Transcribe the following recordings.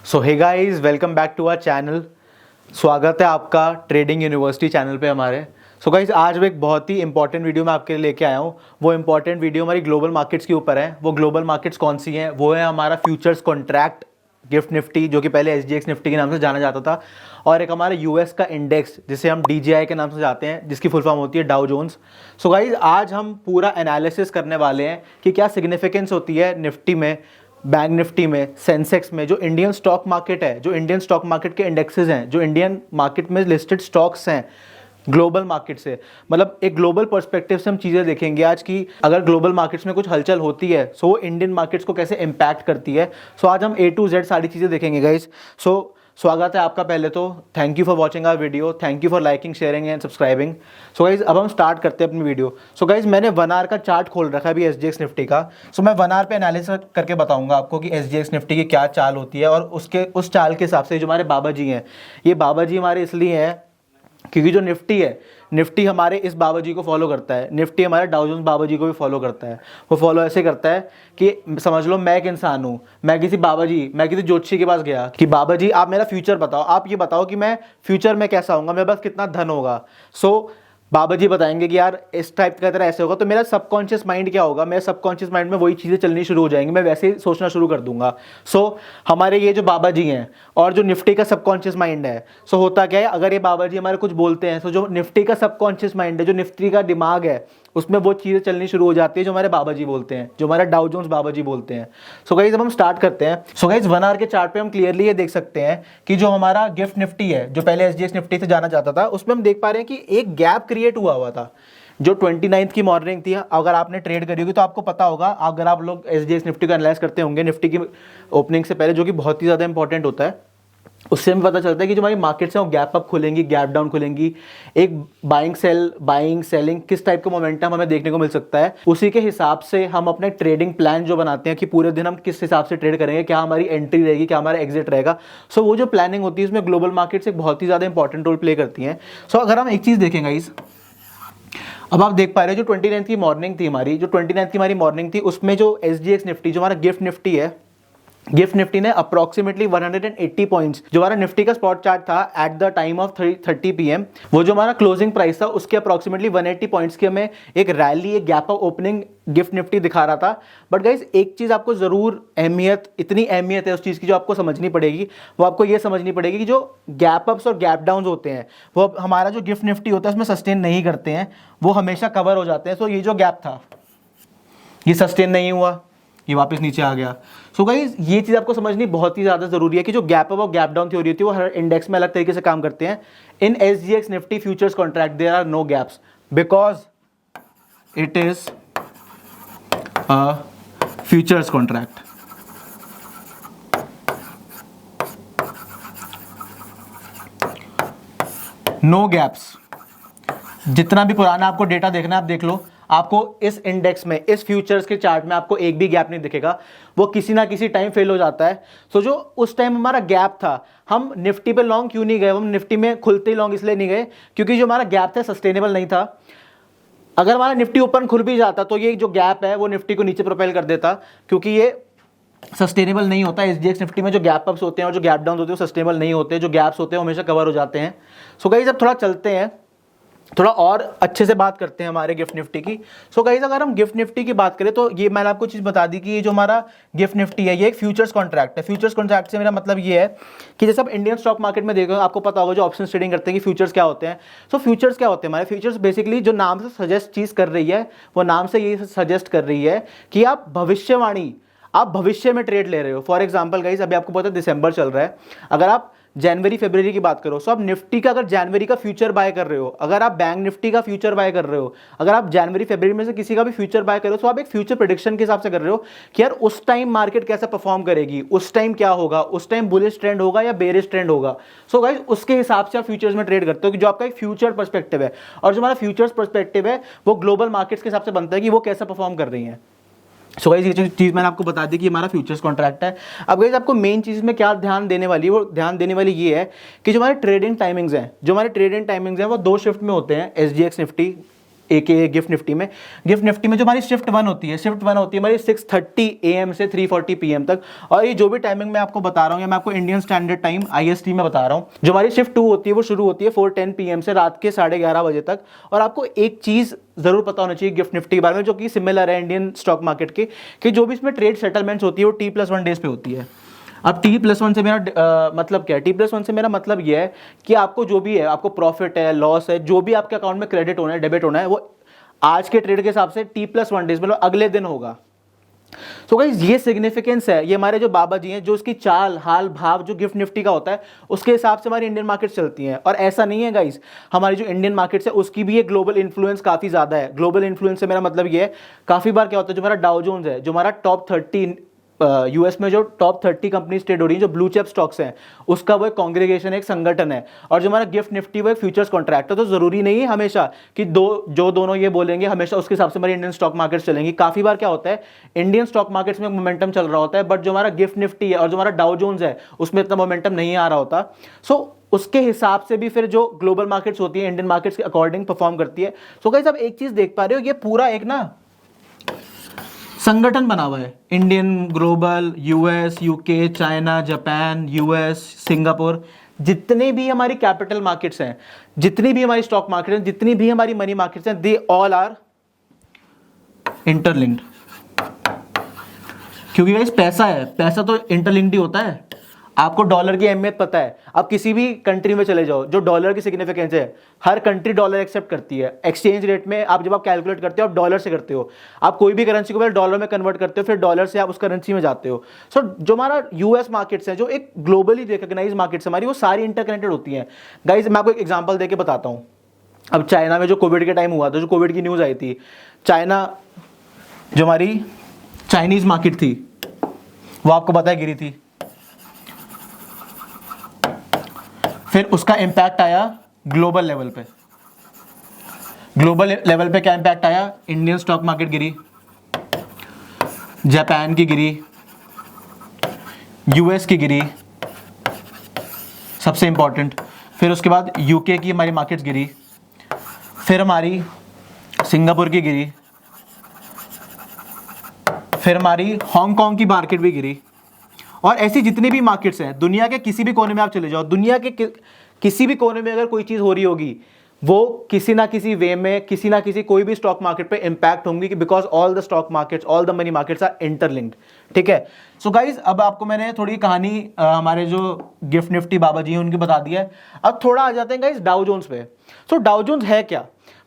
So hey guys, welcome back to our channel. स्वागत है आपका ट्रेडिंग यूनिवर्सिटी चैनल पे हमारे। सो गाइस, आज मैं एक बहुत ही इंपॉर्टेंट वीडियो मैं आपके लिए लेके आया हूँ। वो इंपॉर्टेंट वीडियो हमारी ग्लोबल मार्केट्स के ऊपर है। वो ग्लोबल मार्केट्स कौन सी हैं? वो है हमारा फ्यूचर्स कॉन्ट्रैक्ट गिफ्ट निफ्टी, जो कि पहले SGX निफ्टी के नाम से जाना जाता था, और एक हमारा US का इंडेक्स जिसे हम DJI के नाम से जाते हैं, जिसकी फुल फॉर्म होती है डाउ जोन्स। सो गाइस, आज हम पूरा एनालिसिस करने वाले हैं कि क्या सिग्निफिकेंस होती है निफ्टी में, बैंक निफ्टी में, सेंसेक्स में, जो इंडियन स्टॉक मार्केट है, जो इंडियन स्टॉक मार्केट के इंडेक्सेस हैं, जो इंडियन मार्केट में लिस्टेड स्टॉक्स हैं ग्लोबल मार्केट से। मतलब एक ग्लोबल पर्सपेक्टिव से हम चीज़ें देखेंगे आज की अगर ग्लोबल मार्केट्स में कुछ हलचल होती है सो वो इंडियन मार्केट्स को कैसे इम्पैक्ट करती है। सो आज हम A to Z सारी चीज़ें देखेंगे गाइस। सो स्वागत है आपका। पहले तो thank you for watching our video, thank you for liking, sharing and subscribing. So guys, अब हम स्टार्ट करते हैं अपनी वीडियो। सो गाइज, मैंने 1 आवर का चार्ट खोल रखा है अभी SGX निफ्टी का। सो मैं 1 आवर पे एनालिसिस करके बताऊंगा आपको कि SGX निफ्टी की क्या चाल होती है, और उस चाल के हिसाब से जो हमारे बाबा जी हैं, ये बाबा जी हमारे इसलिए हैं क्योंकि जो निफ्टी है, निफ्टी हमारे इस बाबा जी को फॉलो करता है। निफ्टी हमारे डाउ जोन्स बाबा जी को भी फॉलो करता है। वो फॉलो ऐसे करता है कि समझ लो मैं एक इंसान हूँ, मैं किसी ज्योतिषी के पास गया कि बाबा जी आप मेरा फ्यूचर बताओ, आप ये बताओ कि मैं फ्यूचर में कैसा होऊंगा, मेरे पास कितना धन होगा। सो बाबा जी बताएंगे कि यार इस टाइप का तरह ऐसे होगा। तो मेरा सबकॉन्शियस माइंड क्या होगा, मेरे सबकॉन्शियस माइंड में वही चीज़ें चलनी शुरू हो जाएंगी, मैं वैसे ही सोचना शुरू कर दूंगा। सो हमारे ये जो बाबा जी हैं और जो निफ्टी का सबकॉन्शियस माइंड है, सो होता क्या है, अगर ये बाबा जी हमारे कुछ बोलते हैं, सो जो निफ्टी का सबकॉन्शियस माइंड है, जो निफ्टी का दिमाग है, उसमें वो चीज़ें चलनी शुरू हो जाती है जो हमारे बाबा जी बोलते हैं, जो हमारे डाउ जोन्स बाबा जी बोलते हैं। सो गाइस, अब हम स्टार्ट करते हैं। सो गाइस, 1 आवर के चार्ट पे हम क्लियरली ये देख सकते हैं कि जो हमारा गिफ्ट निफ्टी है, जो पहले SGX निफ्टी से जाना जाता था, उसमें हम देख पा रहे हैं कि एक गैप क्रिएट हुआ था जो 29 की मॉर्निंग थी। अगर आपने ट्रेड करी होगी तो आपको पता होगा, अगर आप लोग SGX निफ्टी को एनालाइज करते होंगे निफ्टी की ओपनिंग से पहले, जो कि बहुत ही ज़्यादा इंपॉर्टेंट होता है, उससे हमें पता चलता है कि जो हमारी मार्केट्स हैं वो गैप अप खुलेंगी, गैप डाउन खुलेंगी, एक बाइंग सेलिंग किस टाइप का मोमेंटम हमें देखने को मिल सकता है। उसी के हिसाब से हम अपने ट्रेडिंग प्लान जो बनाते हैं कि पूरे दिन हम किस हिसाब से ट्रेड करेंगे, क्या हमारी एंट्री रहेगी, क्या हमारा एग्जिट रहेगा। सो वो जो प्लानिंग होती है उसमें ग्लोबल मार्केट्स एक बहुत ही ज़्यादा इंपॉर्टेंट रोल प्ले करती हैं। सो अगर हम एक चीज़ देखेंगे इस, अब आप देख पा रहे हो जो 29 की मॉर्निंग थी हमारी, जो 29 की हमारी मॉर्निंग थी, उसमें जो SGX निफ्टी, जो हमारा गिफ्ट निफ्टी है, गिफ्ट निफ्टी ने अप्रोक्सीमेटली 180 पॉइंट्स, जो हमारा निफ्टी का स्पॉट चार्ट था at the time of 30 PM, वो जो हमारा क्लोजिंग प्राइस था उसके अप्रोक्सीमेटली 180 पॉइंट्स की हमें एक रैली, एक gap up opening gift Nifty दिखा रहा था। बट गाइज, एक चीज़ आपको ज़रूर इतनी अहमियत है उस चीज़ की जो आपको समझनी पड़ेगी, वो आपको ये समझनी पड़ेगी कि जो गैप अप्स और गैप डाउन होते हैं वो हमारा जो गिफ्ट निफ्टी होता है उसमें सस्टेन नहीं करते हैं, वो हमेशा कवर हो जाते हैं। सो ये जो गैप था ये सस्टेन नहीं हुआ, ये वापस नीचे आ गया। सो गाइस, ये चीज़ आपको समझनी बहुत ही ज़्यादा ज़रूरी है कि जो गैप अप और गैप डाउन थ्योरी होती है वो हर इंडेक्स में अलग तरीके से काम करते हैं। In SGX Nifty futures contract there are no gaps because it is a futures contract. No gaps. जितना भी पुराना आपको डेटा देखना है आप देख लो, आपको इस इंडेक्स में, इस फ्यूचर्स के चार्ट में आपको एक भी गैप नहीं दिखेगा, वो किसी ना किसी टाइम फेल हो जाता है। सो जो उस टाइम हमारा गैप था, हम निफ्टी पे लॉन्ग क्यों नहीं गए, हम निफ्टी में खुलते ही लॉन्ग इसलिए नहीं गए क्योंकि जो हमारा गैप था सस्टेनेबल नहीं था। अगर हमारा निफ्टी ओपन खुल भी जाता तो ये जो गैप है वो निफ्टी को नीचे प्रोपेल कर देता, क्योंकि ये सस्टेनेबल नहीं होता। SGX निफ्टी में जो गैप अप्स होते हैं और जो गैप डाउन होते हैं वो सस्टेनेबल नहीं होते, जो गैप्स होते हैं वो हमेशा कवर हो जाते हैं। सो गाइस, अब थोड़ा चलते हैं, थोड़ा और अच्छे से बात करते हैं हमारे गिफ्ट निफ्टी की। सो गाइस, अगर हम गिफ्ट निफ्टी की बात करें तो ये मैंने आपको चीज़ बता दी कि ये जो हमारा गिफ्ट निफ्टी है ये एक फ्यूचर्स कॉन्ट्रैक्ट है। फ्यूचर्स कॉन्ट्रैक्ट से मेरा मतलब ये है कि जैसे आप इंडियन स्टॉक मार्केट में देखो, आपको पता होगा जो ऑप्शन ट्रेडिंग करते हैं कि फ्यूचर्स क्या होते हैं। सो फ्यूचर्स क्या होते हैं हमारे? फ्यूचर्स बेसिकली जो नाम से सजेस्ट चीज़ कर रही है, वो नाम से ये सजेस्ट कर रही है कि आप भविष्य में ट्रेड ले रहे हो। फॉर एग्जाम्पल गाइस, अभी आपको पता है दिसंबर चल रहा है, अगर आप जनवरी फरवरी की बात करो, सो आप निफ्टी का अगर जनवरी का फ्यूचर बाय कर रहे हो, अगर आप बैंक निफ्टी का फ्यूचर बाय कर रहे हो, अगर आप जनवरी फरवरी में से किसी का भी फ्यूचर बाय कर रहे हो, तो आप एक फ्यूचर प्रेडिक्शन के हिसाब से कर रहे हो कि यार उस टाइम मार्केट कैसा परफॉर्म करेगी, उस टाइम क्या होगा, उस टाइम बुलिश ट्रेंड होगा या बेरिश ट्रेंड होगा। सो गाइस, उसके हिसाब से आप फ्यूचर्स में ट्रेड करते हो कि जो आपका एक फ्यूचर पर्सपेक्टिव है, और जो हमारा फ्यूचर्स पर्सपेक्टिव है वो ग्लोबल मार्केट्स के हिसाब से बनता है कि वो कैसा परफॉर्म कर रही है। सो गाइस, ये जो चीज़ मैंने आपको बता दी कि हमारा फ्यूचर्स कॉन्ट्रैक्ट है। अब गाइस, आपको मेन चीज़ में क्या ध्यान देने वाली है, वो ध्यान देने वाली ये है कि जो हमारे ट्रेडिंग टाइमिंग्स हैं, वो 2 शिफ्ट में होते हैं SGX Nifty AKA gift Nifty में। गिफ्ट निफ्टी में जो हमारी शिफ्ट वन होती है हमारी 6:30 AM से 3:40 PM तक। और ये जो भी टाइमिंग मैं आपको बता रहा हूँ, या मैं आपको इंडियन स्टैंडर्ड टाइम IST में बता रहा हूँ। जो हमारी शिफ्ट 2 होती है वो शुरू होती है 4:10 PM से रात के 11:30 बजे तक। और आपको एक चीज़ जरूर पता होना चाहिए गिफ्ट निफ्टी के बारे में, जो कि सिमिलर है इंडियन स्टॉक मार्केट के, कि जो भी इसमें ट्रेड सेटलमेंट्स होती है वो T+1 डेज पे होती है। अब T+1 से मेरा मतलब क्या है? T+1 से मेरा मतलब ये है कि आपको जो भी है, आपको प्रॉफिट है, लॉस है, जो भी आपके अकाउंट में क्रेडिट होना है, डेबिट होना है, वो आज के ट्रेड के हिसाब से T+1 डेज मतलब अगले दिन होगा। सो गाइस ये सिग्निफिकेंस है, ये हमारे जो बाबा जी हैं, जो इसकी चाल हाल भाव जो गिफ्ट निफ्टी का होता है उसके हिसाब से हमारी इंडियन मार्केट चलती हैं। और ऐसा नहीं है गाइस, हमारी जो इंडियन मार्केट्स है उसकी भी एक ग्लोबल इन्फ्लुएंस काफी ज्यादा है। ग्लोबल इन्फ्लुएंस से मेरा मतलब ये है, काफी बार क्या होता है, जो हमारा डाउ जोन्स है, जो हमारा टॉप 30 यूएस में जो टॉप 30 कंपनीज ट्रेड हो रही हैं, जो ब्लू चिप स्टॉक्स हैं, उसका वो एक कांग्रीगेशन है, एक संगठन है। और जो हमारा गिफ्ट निफ्टी वो एक फ्यूचर्स कॉन्ट्रैक्ट है। तो जरूरी नहीं है हमेशा कि दोनों ये बोलेंगे हमेशा उसके हिसाब से हमारी इंडियन स्टॉक मार्केट्स चलेंगी। काफी बार क्या होता है, इंडियन स्टॉक मार्केट्स में मोमेंटम चल रहा होता है, बट जो हमारा गिफ्ट निफ्टी है और जो हमारा डाउ जोन्स है उसमें इतना मोमेंटम नहीं आ रहा होता। सो उसके हिसाब से भी फिर जो ग्लोबल मार्केट्स होती है इंडियन मार्केट्स के अकॉर्डिंग परफॉर्म करती है। सो गाइस आप एक चीज देख पा रहे हो, ये पूरा एक ना संगठन बना हुआ है। Indian, global, US, UK, China, Japan, US, Singapore, जितने भी हमारी कैपिटल मार्केट्स हैं, जितनी भी हमारी स्टॉक मार्केट हैं, जितनी भी हमारी मनी मार्केट्स हैं, दे ऑल आर इंटरलिंक्ड। क्योंकि गाइस पैसा है, पैसा तो इंटरलिंक्ड ही होता है। आपको डॉलर की अहमियत पता है, आप किसी भी कंट्री में चले जाओ, जो डॉलर की सिग्निफिकेंस है, हर कंट्री डॉलर एक्सेप्ट करती है। एक्सचेंज रेट में आप जब आप कैलकुलेट करते हो, आप डॉलर से करते हो। आप कोई भी करेंसी को पहले डॉलर में कन्वर्ट करते हो, फिर डॉलर से आप उस करेंसी में जाते हो। सो जो हमारा यूएस मार्केट्स है, जो एक ग्लोबली रिकॉग्नाइज मार्केट्स हमारी, वो सारी इंटरकनेक्टेड होती हैं। गाइज मैं आपको एक एग्जाम्पल देके बताता हूँ। अब चाइना में जो कोविड के टाइम हुआ था, जो कोविड की न्यूज़ आई थी, चाइना जो हमारी चाइनीज मार्केट थी वो आपको पता है गिरी थी। फिर उसका इंपैक्ट आया ग्लोबल लेवल पे। ग्लोबल लेवल पे क्या इंपैक्ट आया? इंडियन स्टॉक मार्केट गिरी, जापान की गिरी, यूएस की गिरी, सबसे इंपॉर्टेंट। फिर उसके बाद यूके की हमारी मार्केट्स गिरी, फिर हमारी सिंगापुर की गिरी, फिर हमारी हांगकांग की मार्केट भी गिरी। और ऐसी जितनी भी मार्केट्स हैं, दुनिया के किसी भी कोने में आप चले जाओ, दुनिया के किसी भी कोने में अगर कोई चीज़ हो रही होगी, वो किसी ना किसी वे में, किसी ना किसी कोई भी स्टॉक मार्केट पे इंपैक्ट होंगी, because all the stock markets, all the money markets are interlinked. ठीक है। सो गाइज अब आपको मैंने थोड़ी कहानी हमारे जो गिफ्ट निफ्टी बाबा जी हैं उनकी बता दी है। अब थोड़ा आ जाते हैं गाइज डाउ जोन्स पे। सो डाउ जोन्स है क्या?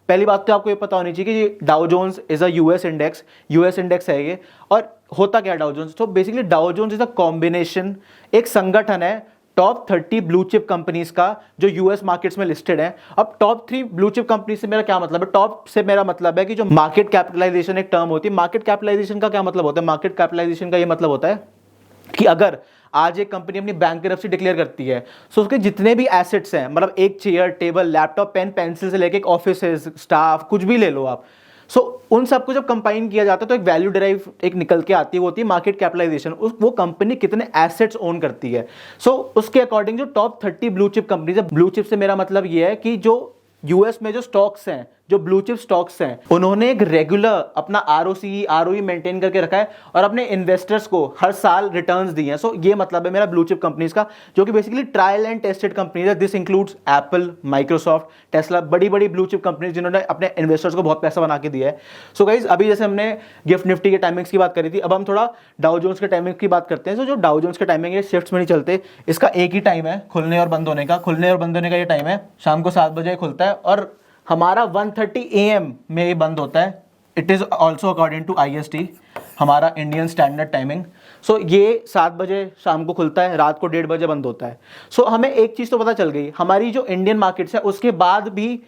पहली बात तो आपको ये पता होनी चाहिए कि Dow Jones is a US index है ये। और होता क्या है डाउ जोन्स? तो बेसिकली डाउ जोन्स इज अ कॉम्बिनेशन, एक संगठन है टॉप 30 ब्लू चिप कंपनीज का, जो यूएस मार्केट्स में लिस्टेड है। अब टॉप 3 ब्लू चिप कंपनी से मेरा क्या मतलब है? टॉप से मेरा मतलब है कि जो मार्केट कैपिटलाइजेशन एक टर्म होती है। मार्केट कैपिटलाइजेशन का क्या मतलब होता है? मार्केट कैपिटलाइजेशन का ये मतलब होता है कि अगर आज एक कंपनी अपनी बैंकरप्सी डिक्लेयर करती है, सो उसके जितने भी एसेट्स हैं, मतलब एक chair, table, laptop, pen, pencil से लेके एक ऑफिस, स्टाफ, कुछ भी ले लो आप, सो उन सबको जब कंबाइन किया जाता है तो एक वैल्यू डिराइव एक निकल के आती है, वो होती है मार्केट कैपिटलाइजेशन। वो कंपनी कितने एसेट्स ओन करती है। सो उसके अकॉर्डिंग जो टॉप 30 ब्लू चिप कंपनीज है, ब्लू चिप से मेरा मतलब ये है कि जो यूएस में जो स्टॉक्स हैं, जो ब्लू चिप स्टॉक्स हैं, उन्होंने एक रेगुलर अपना आरओई मेंटेन करके रखा है और अपने इन्वेस्टर्स को हर साल रिटर्न्स दिए हैं। सो ये मतलब है मेरा ब्लू चिप कंपनीज का, जो कि basically trial and tested companies है। This includes Apple, Microsoft, Tesla, बड़ी बड़ी ब्लू चिप कंपनीज जिन्होंने अपने इन्वेस्टर्स को बहुत पैसा बना के दिया है। सो गाइज अभी जैसे हमने गिफ्ट निफ्टी के टाइमिंग्स की बात करी थी, अब हम थोड़ा डाउ जोन्स के टाइमिंग की बात करते हैं। सो जो डाउ जोन्स के टाइमिंग है शिफ्ट्स में नहीं चलते, इसका एक ही टाइम है खुलने और बंद होने का। खुलने और बंद होने का ये टाइम है शाम को 7 बजे खुलता है और हमारा 1:30 AM में ये बंद होता है। It is also according to IST, हमारा इंडियन स्टैंडर्ड टाइमिंग। सो ये 7 बजे शाम को खुलता है, रात को 1:30 बजे बंद होता है। सो हमें एक चीज़ तो पता चल गई, हमारी जो इंडियन मार्केट्स है उसके बाद भी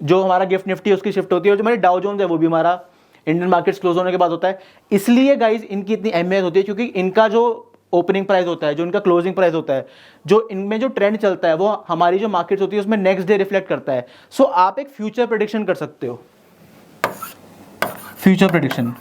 जो हमारा गिफ्ट निफ्टी है उसकी शिफ्ट होती है, और जो हमारी डाउ जोन्स है वो भी हमारा इंडियन मार्केट्स क्लोज होने के बाद होता है। इसलिए गाइज इनकी इतनी अहमियत होती है, क्योंकि इनका जो ओपनिंग प्राइस होता है, जो इनका क्लोजिंग प्राइस होता है, जो इनमें जो ट्रेंड चलता है, वो हमारी जो मार्केट्स होती है उसमें नेक्स्ट डे रिफ्लेक्ट करता है। सो आप एक फ्यूचर प्रेडिक्शन कर सकते हो। फ्यूचर प्रेडिक्शन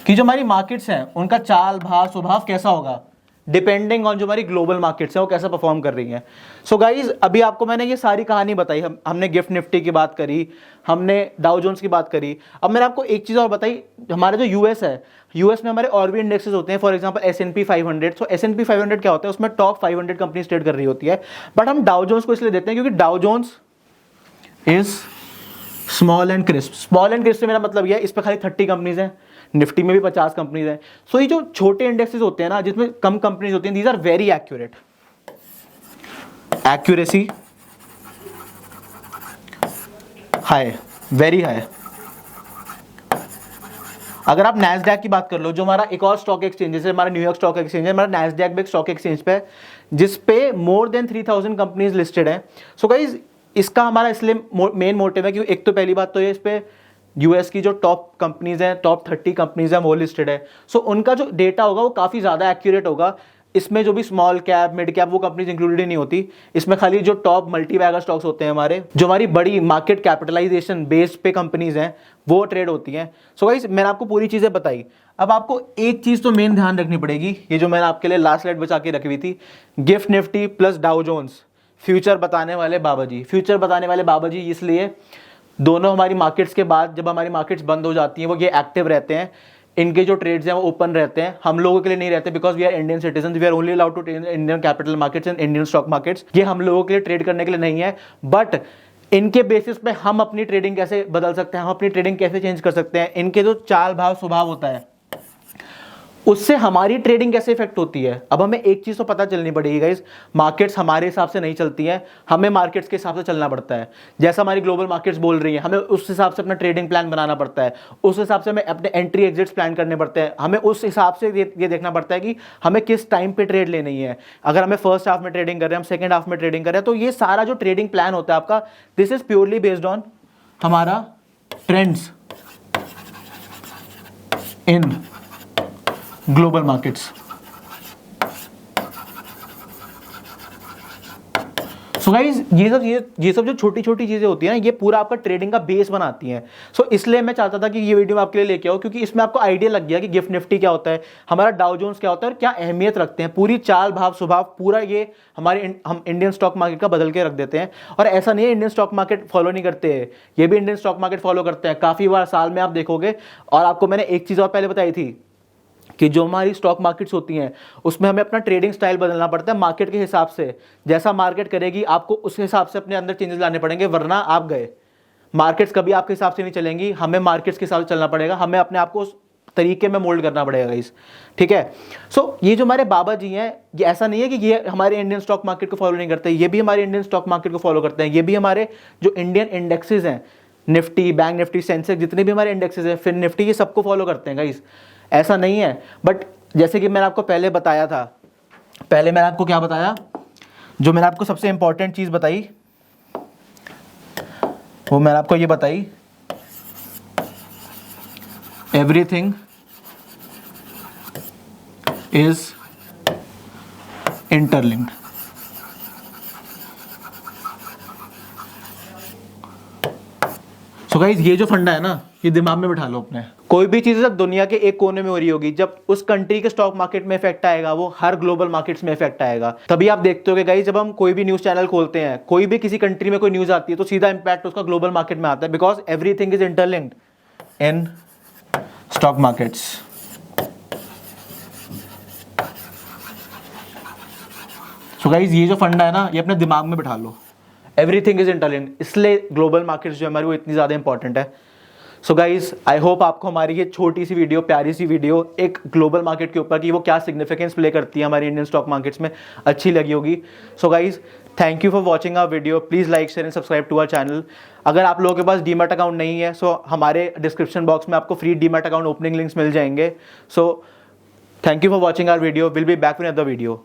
कि जो हमारी मार्केट्स हैं उनका चाल भाव स्वभाव कैसा होगा डिपेंडिंग ऑन जो हमारी ग्लोबल मार्केट्स हैं वो कैसे परफॉर्म कर रही हैं। सो गाइज अभी आपको मैंने ये सारी कहानी बताई, हमने गिफ्ट निफ्टी की बात करी, हमने डाउ जोन्स की बात करी। अब मैंने आपको एक चीज़ और बताई, हमारे जो यूएस है, यूएस में हमारे और भी इंडेक्सेस होते हैं, for example S&P 500। So S&P 500 क्या होता है, उसमें टॉप 500 कंपनीज ट्रेड कर रही होती है, बट हम डाउ जोन्स को इसलिए देते हैं क्योंकि Dow Jones is small and crisp. Small and crisp से मेरा मतलब यह है इस पर खाली 30 कंपनीज हैं, निफ्टी में भी 50 कंपनीज हैं। सो ये जो छोटे इंडेक्सेस होते हैं ना, जिसमें कम कंपनीज होती हैं, these are very accurate, accuracy high, very high. अगर आप नैस्डैक की बात कर लो, जो हमारा एक और स्टॉक एक्सचेंज, जैसे हमारा न्यूयॉर्क स्टॉक एक्सचेंज है, हमारा नैस्डैक भी एक स्टॉक एक्सचेंज पे, जिस पे मोर देन 3000 कंपनीज लिस्टेड है। सो गाइज इसका हमारा इसलिए मेन मोटिव है क्योंकि एक तो पहली बात तो ये इस पे यूएस की जो टॉप कंपनीज हैं, टॉप 30 कंपनीज हैं, वो लिस्टेड है। सो उनका जो डेटा होगा वो काफ़ी ज़्यादा एक्यूरेट होगा। इसमें जो भी स्मॉल कैप, मिड कैप, वो कंपनीज इंक्लूडेड ही नहीं होती। इसमें खाली जो टॉप मल्टी बैगर स्टॉक्स होते हैं हमारे, जो हमारी बड़ी मार्केट कैपिटलाइजेशन बेस्ड पे कंपनीज हैं, वो ट्रेड होती हैं। सो गाइस मैंने आपको पूरी चीज़ें बताई। अब आपको एक चीज़ तो मेन ध्यान रखनी पड़ेगी, ये जो मैंने आपके लिए लास्ट स्लाइड बचा के रखी हुई थी, gift Nifty plus Dow Jones, future बताने वाले बाबा जी। फ्यूचर बताने वाले बाबा जी इसलिए, दोनों हमारी मार्केट्स के बाद जब हमारी मार्केट्स बंद हो जाती हैं, वो ये एक्टिव रहते हैं, इनके जो ट्रेड्स हैं वो ओपन रहते हैं। हम लोगों के लिए नहीं रहते, because we are Indian citizen, we are only allowed to trade Indian capital markets and Indian stock markets. ये हम लोगों के लिए ट्रेड करने के लिए नहीं है, बट इनके बेसिस पे हम अपनी ट्रेडिंग कैसे बदल सकते हैं, हम अपनी ट्रेडिंग कैसे चेंज कर सकते हैं, इनके जो चाल भाव स्वभाव होता है उससे हमारी ट्रेडिंग कैसे इफेक्ट होती है। अब हमें एक चीज़ तो पता चलनी पड़ेगी गाइस, मार्केट्स हमारे हिसाब से नहीं चलती हैं, हमें मार्केट्स के हिसाब से चलना पड़ता है। जैसा हमारी ग्लोबल मार्केट्स बोल रही हैं, हमें उस हिसाब से अपना ट्रेडिंग प्लान बनाना पड़ता है, उस हिसाब से हमें अपने एंट्री एग्जिट्स प्लान करने पड़ते हैं, हमें उस हिसाब से ये देखना पड़ता है कि हमें किस टाइम पे ट्रेड लेनी है। अगर हमें फर्स्ट हाफ में ट्रेडिंग कर रहे हैं, हम सेकेंड हाफ में ट्रेडिंग कर रहे हैं, तो ये सारा जो ट्रेडिंग प्लान होता है आपका, this is purely based on हमारा trends in global markets. So guys ये सब जो छोटी छोटी चीजें होती है ना, ये पूरा आपका ट्रेडिंग का बेस बनाती हैं। सो इसलिए मैं चाहता था कि ये वीडियो आपके लिए लेके आओ, क्योंकि इसमें आपको आइडिया लग गया कि गिफ्ट निफ्टी क्या होता है, हमारा डाउ जोन्स क्या होता है और क्या अहमियत रखते हैं, पूरी चाल भाव स्वभाव पूरा ये हमारे हम इंडियन स्टॉक मार्केट का बदल के रख देते हैं। और ऐसा नहीं है इंडियन स्टॉक मार्केट फॉलो नहीं करते हैं, ये भी इंडियन स्टॉक मार्केट फॉलो करते हैं काफी बार साल में, आप देखोगे। और आपको मैंने एक चीज और पहले बताई थी कि जो हमारी स्टॉक मार्केट्स होती हैं उसमें हमें अपना ट्रेडिंग स्टाइल बदलना पड़ता है मार्केट के हिसाब से। जैसा मार्केट करेगी आपको उस हिसाब से अपने अंदर चेंजेस लाने पड़ेंगे, वरना आप गए। मार्केट्स कभी आपके हिसाब से नहीं चलेंगी, हमें मार्केट्स के हिसाब से चलना पड़ेगा, हमें अपने आप को उस तरीके में मोल्ड करना पड़ेगा इस, ठीक है। सो ये जो हमारे बाबा जी हैं, ये ऐसा नहीं है कि ये हमारे इंडियन स्टॉक मार्केट को फॉलो नहीं करते, ये भी हमारे इंडियन स्टॉक मार्केट को फॉलो करते हैं। ये भी हमारे जो इंडियन इंडेक्सेस हैं, निफ्टी, बैंक निफ्टी, सेंसेक्स, जितने भी हमारे इंडेक्सेस हैं, फिर निफ्टी, ये सबको फॉलो करते हैं गाइस, ऐसा नहीं है। बट जैसे कि मैंने आपको पहले बताया था, पहले मैंने आपको क्या बताया, जो मैंने आपको सबसे इंपॉर्टेंट चीज बताई वो मैंने आपको ये बताई, everything is interlinked. So guys ये जो फंडा है ना, ये दिमाग में बिठा लो अपने। कोई भी चीज जब दुनिया के एक कोने में हो रही होगी, जब उस कंट्री के स्टॉक मार्केट में इफेक्ट आएगा, वो हर ग्लोबल मार्केट्स में इफेक्ट आएगा। तभी आप देखते हो कि गाइस जब हम कोई भी न्यूज चैनल खोलते हैं, कोई भी किसी कंट्री में कोई न्यूज आती है, तो सीधा इंपैक्ट उसका ग्लोबल मार्केट में आता है, because everything is interlinked in stock markets. So guys ये जो फंडा है ना, ये अपने दिमाग में बिठा लो, एवरीथिंग इज इंटरलिंक्ड, इसलिए ग्लोबल मार्केट्स जो हमारी वो इतनी ज़्यादा इंपॉर्टेंट है। सो गाइस आई होप आपको हमारी ये छोटी सी वीडियो, प्यारी सी वीडियो एक ग्लोबल मार्केट के ऊपर कि वो क्या सिग्निफिकेंस प्ले करती है हमारी इंडियन स्टॉक मार्केट्स में, अच्छी लगी होगी। So guys thank you for watching our video, please like share and subscribe to our channel. अगर आप लोगों के पास डीमैट अकाउंट नहीं है, सो हमारे डिस्क्रिप्शन बॉक्स में आपको free demat account opening links मिल जाएंगे। So thank you for watching our video, will be back with another video.